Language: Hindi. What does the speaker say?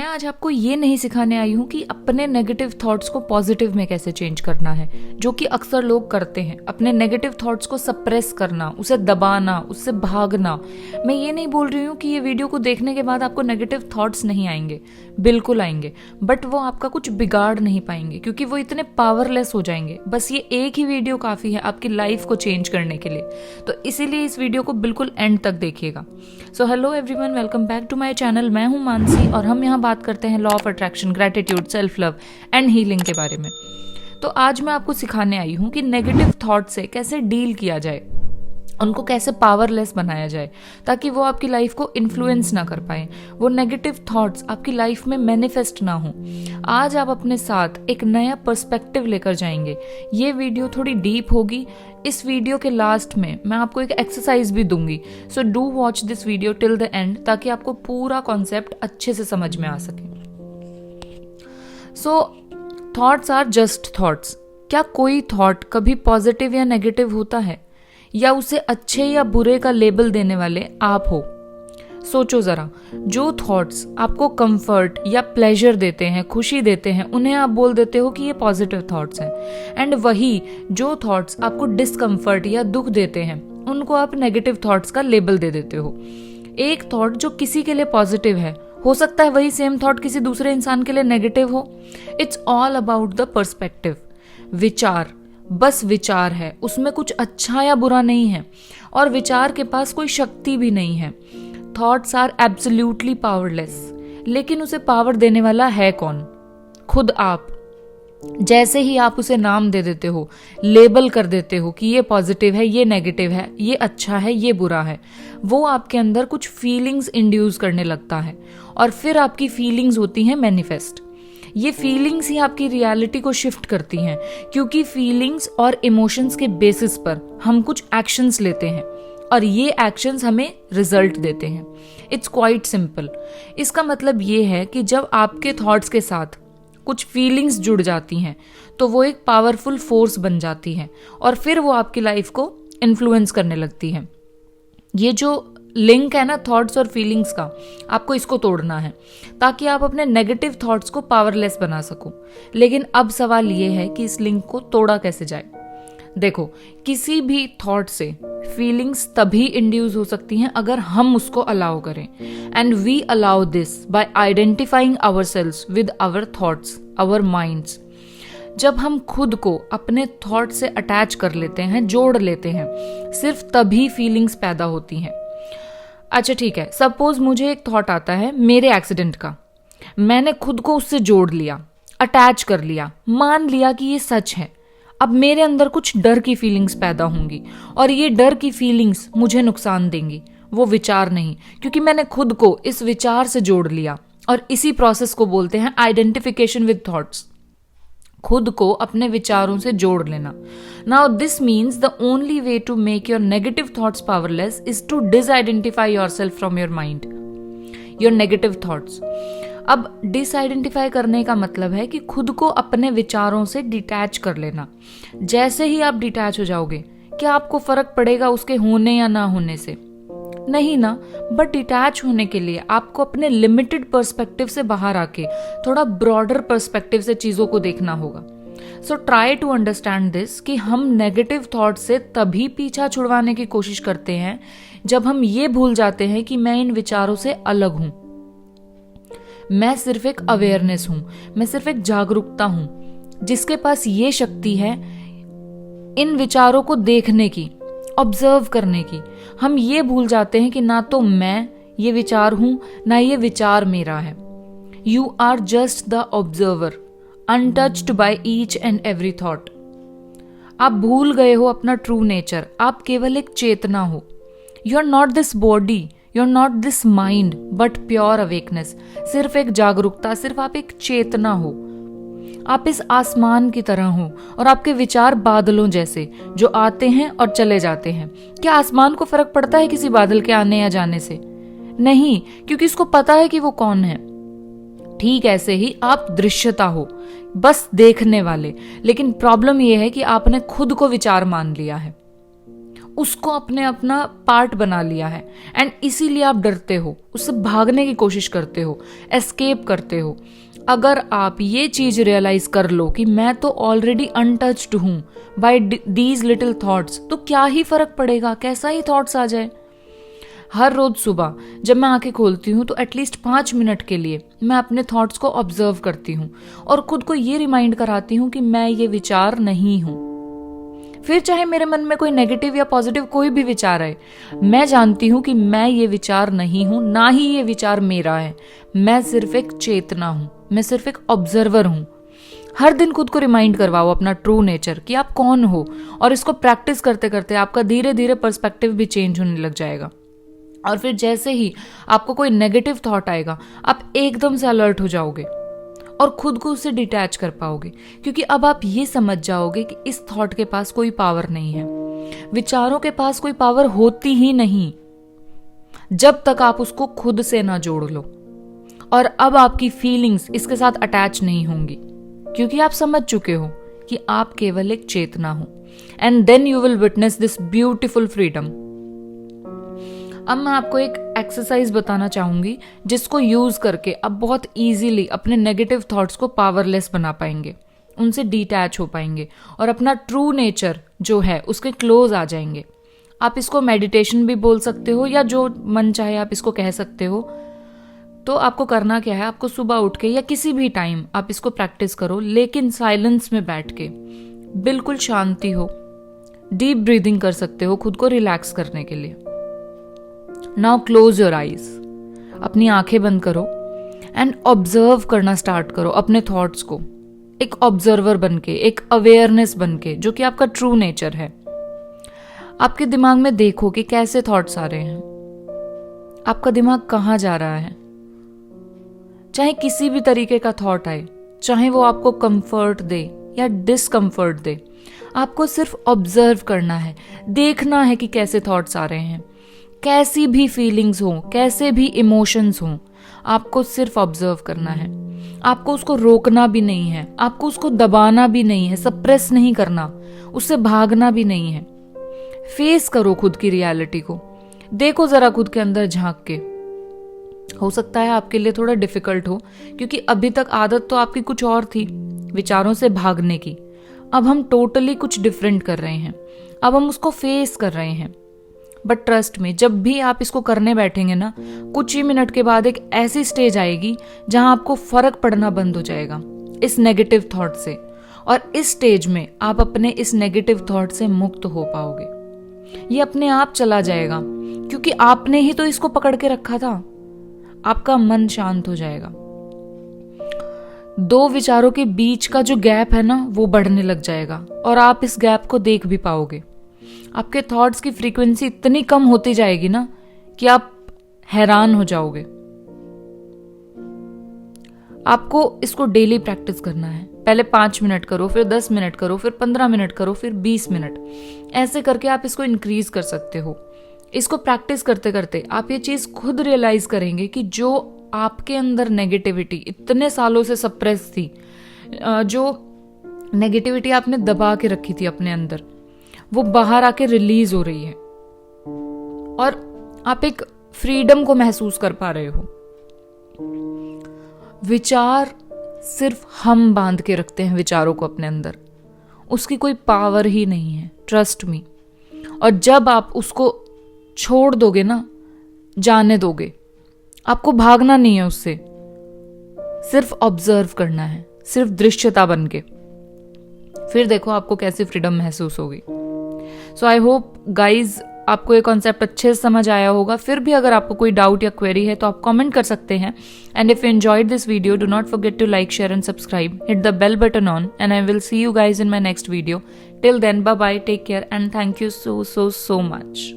मैं आज आपको ये नहीं सिखाने आई हूँ कि अपने नेगेटिव थॉट्स को पॉजिटिव में कैसे चेंज करना है, जो कि अक्सर लोग करते हैं। अपने नेगेटिव थॉट्स को सप्रेस करना, उसे दबाना, उससे भागना। मैं ये नहीं बोल रही हूँ कि ये वीडियो को देखने के बाद आपको नेगेटिव थॉट्स नहीं आएंगे, बिल्कुल आएंगे, बट वो आपका कुछ बिगाड़ नहीं पाएंगे क्योंकि वो इतने पावरलेस हो जाएंगे। बस ये एक ही वीडियो काफ़ी है आपकी लाइफ को चेंज करने के लिए, तो इसीलिए इस वीडियो को बिल्कुल एंड तक देखिएगा। So hello everyone, welcome back to my channel. मैं हूँ मानसी और हम यहाँ बात करते हैं law of attraction, gratitude, self love and healing के बारे में। तो आज मैं आपको सिखाने आई हूँ कि नेगेटिव थॉट से कैसे डील किया जाए, उनको कैसे पावरलेस बनाया जाए ताकि वो आपकी लाइफ को इन्फ्लुएंस ना कर पाए, वो नेगेटिव थॉट्स आपकी लाइफ में मैनिफेस्ट ना हो। आज आप अपने साथ एक नया पर्सपेक्टिव लेकर जाएंगे। ये वीडियो थोड़ी डीप होगी। इस वीडियो के लास्ट में मैं आपको एक एक्सरसाइज भी दूंगी, so do watch this video till the end ताकि आपको पूरा कॉन्सेप्ट अच्छे से समझ में आ सके। सो थॉट्स आर जस्ट थॉट्स। क्या कोई थॉट कभी पॉजिटिव या नेगेटिव होता है, या उसे अच्छे या बुरे का लेबल देने वाले आप हो? सोचो जरा, जो थॉट्स आपको कंफर्ट या प्लेजर देते हैं, खुशी देते हैं, उन्हें आप बोल देते हो कि ये पॉजिटिव थॉट्स हैं। एंड वही जो थॉट्स आपको डिस्कंफर्ट या दुख देते हैं, उनको आप नेगेटिव थॉट्स का लेबल दे देते हो। एक थॉट जो किसी के लिए पॉजिटिव है, हो सकता है वही सेम थॉट किसी दूसरे इंसान के लिए नेगेटिव हो। It's all about the perspective. विचार बस विचार है, उसमें कुछ अच्छा या बुरा नहीं है, और विचार के पास कोई शक्ति भी नहीं है। थॉट्स आर एब्सोल्युटली पावरलेस, लेकिन उसे पावर देने वाला है कौन? खुद आप। जैसे ही आप उसे नाम दे देते हो, लेबल कर देते हो कि ये पॉजिटिव है, ये नेगेटिव है, ये अच्छा है, ये बुरा है, वो आपके अंदर कुछ फीलिंग्स इंड्यूस करने लगता है, और फिर आपकी फीलिंग्स होती हैं मैनिफेस्ट। ये फीलिंग्स ही आपकी रियलिटी को शिफ्ट करती हैं, क्योंकि फीलिंग्स और इमोशंस के बेसिस पर हम कुछ एक्शंस लेते हैं और ये एक्शंस हमें रिजल्ट देते हैं। It's quite simple. इसका मतलब ये है कि जब आपके थॉट्स के साथ कुछ फीलिंग्स जुड़ जाती हैं तो वो एक पावरफुल फोर्स बन जाती है और फिर वो आपकी लाइफ को इन्फ्लुएंस करने लगती है। ये जो लिंक है ना थॉट्स और फीलिंग्स का, आपको इसको तोड़ना है ताकि आप अपने नेगेटिव थॉट्स को पावरलेस बना सको। लेकिन अब सवाल ये है कि इस लिंक को तोड़ा कैसे जाए। देखो, किसी भी थॉट से फीलिंग्स तभी इंड्यूस हो सकती हैं अगर हम उसको अलाउ करें, and we allow this by identifying ourselves with our thoughts, our minds. जब हम खुद को अपने थॉट से अटैच कर लेते हैं, जोड़ लेते हैं, सिर्फ तभी फीलिंग्स पैदा होती हैं। अच्छा ठीक है, सपोज मुझे एक थॉट आता है मेरे एक्सीडेंट का। मैंने खुद को उससे जोड़ लिया, अटैच कर लिया, मान लिया कि ये सच है। अब मेरे अंदर कुछ डर की फीलिंग्स पैदा होंगी और ये डर की फीलिंग्स मुझे नुकसान देंगी, वो विचार नहीं, क्योंकि मैंने खुद को इस विचार से जोड़ लिया। और इसी प्रोसेस को बोलते हैं आइडेंटिफिकेशन विद थॉट्स। खुद को अपने विचारों से जोड़ लेना। Now this means the only way to make your negative thoughts powerless is to disidentify yourself from your mind, your negative thoughts. अब डिसआइडेंटिफाई करने का मतलब है कि खुद को अपने विचारों से डिटैच कर लेना। जैसे ही आप डिटैच हो जाओगे, क्या आपको फर्क पड़ेगा उसके होने या ना होने से? नहीं ना। बट डिटैच होने के लिए आपको अपने लिमिटेड पर्सपेक्टिव से बाहर आके थोड़ा ब्रॉडर पर्सपेक्टिव से चीजों को देखना होगा। So try to understand this कि हम नेगेटिव थॉट से तभी पीछा छुड़वाने की कोशिश करते हैं जब हम ये भूल जाते हैं कि मैं इन विचारों से अलग हूं। मैं सिर्फ एक अवेयरनेस हूं, मैं सिर्फ एक जागरूकता हूं जिसके पास ये शक्ति है इन विचारों को देखने की, ऑब्जर्व करने की। हम ये भूल जाते हैं कि ना तो मैं ये विचार हूं, ना ये विचार मेरा है। You are just the observer, untouched by each and every thought. आप भूल गए हो अपना ट्रू नेचर। आप केवल एक चेतना हो। You are not this body, you are not this mind, but pure awakeness. सिर्फ एक जागरूकता, सिर्फ आप एक चेतना हो। आप इस आसमान की तरह हो और आपके विचार बादलों जैसे जो आते हैं और चले जाते हैं। क्या आसमान को फर्क पड़ता है किसी बादल के आने या जाने से? नहीं, क्योंकि उसको पता है कि वो कौन है। ठीक ऐसे ही आप दृश्यता हो, बस देखने वाले। लेकिन प्रॉब्लम यह है कि आपने खुद को विचार मान लिया है। उसको अपने अपना पार्ट बना लिया है एंड इसीलिए आप डरते हो, उससे भागने की कोशिश करते हो, एस्केप करते हो। अगर आप ये चीज रियलाइज कर लो कि मैं तो ऑलरेडी अनटच्ड हूं बाय दीज लिटिल थॉट्स, तो क्या ही फर्क पड़ेगा, कैसा ही थॉट्स आ जाए। हर रोज सुबह जब मैं आंखें खोलती हूँ तो एटलीस्ट 5 मिनट के लिए मैं अपने थॉट्स को ऑब्जर्व करती हूँ और खुद को ये रिमाइंड कराती हूँ कि मैं ये विचार नहीं हूँ। फिर चाहे मेरे मन में कोई नेगेटिव या पॉजिटिव कोई भी विचार आए, मैं जानती हूं कि मैं ये विचार नहीं हूं, ना ही ये विचार मेरा है। मैं सिर्फ एक चेतना हूं, मैं सिर्फ एक ऑब्जर्वर हूं। हर दिन खुद को रिमाइंड करवाओ अपना ट्रू नेचर कि आप कौन हो, और इसको प्रैक्टिस करते करते आपका धीरे धीरे पर्सपेक्टिव भी चेंज होने लग जाएगा। और फिर जैसे ही आपको कोई नेगेटिव थॉट आएगा, आप एकदम से अलर्ट हो जाओगे और खुद को उससे डिटैच कर पाओगे, क्योंकि अब आप ये समझ जाओगे कि इस थॉट के पास कोई पावर नहीं है। विचारों के पास कोई पावर होती ही नहीं जब तक आप उसको खुद से ना जोड़ लो। और अब आपकी फीलिंग्स इसके साथ अटैच नहीं होंगी, क्योंकि आप समझ चुके हो कि आप केवल एक चेतना हो। And then you will witness this beautiful freedom. अब मैं आपको एक एक्सरसाइज बताना चाहूंगी जिसको यूज करके आप बहुत इजीली अपने नेगेटिव थॉट्स को पावरलेस बना पाएंगे, उनसे डिटैच हो पाएंगे और अपना ट्रू नेचर जो है उसके क्लोज आ जाएंगे। आप इसको मेडिटेशन भी बोल सकते हो या जो मन चाहे आप इसको कह सकते हो। तो आपको करना क्या है, आपको सुबह उठ के या किसी भी टाइम आप इसको प्रैक्टिस करो, लेकिन साइलेंस में बैठ के, बिल्कुल शांति हो। डीप ब्रीदिंग कर सकते हो खुद को रिलैक्स करने के लिए। नाउ क्लोज योर आईज, अपनी आंखें बंद करो एंड ऑब्जर्व करना स्टार्ट करो अपने थॉट्स को, एक ऑब्जर्वर बनके, एक अवेयरनेस बनके, जो कि आपका ट्रू नेचर है। आपके दिमाग में देखो कि कैसे थॉट्स आ रहे हैं, आपका दिमाग कहाँ जा रहा है। चाहे किसी भी तरीके का थॉट आए, चाहे वो आपको कंफर्ट दे या डिसकंफर्ट दे, आपको सिर्फ ऑब्जर्व करना है, देखना है कि कैसे थॉट्स आ रहे हैं। कैसी भी फीलिंग्स हो, कैसे भी इमोशंस हो, आपको सिर्फ ऑब्जर्व करना है। आपको उसको रोकना भी नहीं है, आपको उसको दबाना भी नहीं है, सप्रेस नहीं करना, उससे भागना भी नहीं है। फेस करो खुद की रियलिटी को, देखो जरा खुद के अंदर झांक के। हो सकता है आपके लिए थोड़ा डिफिकल्ट हो, क्योंकि अभी तक आदत तो आपकी कुछ और थी, विचारों से भागने की। अब हम टोटली कुछ डिफरेंट कर रहे हैं, अब हम उसको फेस कर रहे हैं। बट ट्रस्ट में, जब भी आप इसको करने बैठेंगे ना, कुछ ही मिनट के बाद एक ऐसी स्टेज आएगी जहां आपको फर्क पड़ना बंद हो जाएगा इस नेगेटिव थॉट से, और इस स्टेज में आप अपने इस नेगेटिव थॉट से मुक्त हो पाओगे। ये अपने आप चला जाएगा, क्योंकि आपने ही तो इसको पकड़ के रखा था। आपका मन शांत हो जाएगा, दो विचारों के बीच का जो गैप है ना, वो बढ़ने लग जाएगा और आप इस गैप को देख भी पाओगे। आपके थॉट्स की फ्रीक्वेंसी इतनी कम होती जाएगी ना कि आप हैरान हो जाओगे। आपको इसको डेली प्रैक्टिस करना है। पहले 5 मिनट करो, फिर 10 मिनट करो, फिर 15 मिनट करो, फिर 20 मिनट। ऐसे करके आप इसको इंक्रीज कर सकते हो। इसको प्रैक्टिस करते करते आप ये चीज खुद रियलाइज करेंगे कि जो आपके अंदर नेगेटिविटी इतने सालों से सप्रेस थी, जो नेगेटिविटी आपने दबा के रखी थी अपने अंदर, वो बाहर आके रिलीज हो रही है और आप एक फ्रीडम को महसूस कर पा रहे हो। विचार सिर्फ हम बांध के रखते हैं विचारों को अपने अंदर, उसकी कोई पावर ही नहीं है, ट्रस्ट मी। और जब आप उसको छोड़ दोगे ना, जाने दोगे, आपको भागना नहीं है उससे, सिर्फ ऑब्जर्व करना है, सिर्फ दृश्यता बन के। फिर देखो आपको कैसी फ्रीडम महसूस होगी। सो आई होप गाइज आपको ये कॉन्सेप्ट अच्छे से समझ आया होगा। फिर भी अगर आपको कोई डाउट या क्वेरी है तो आप कमेंट कर सकते हैं। And if you enjoyed this video, do not forget to like, share and subscribe, hit the bell button on, and I will see you guys in my next video. Till then, bye bye, take care, and thank you so much.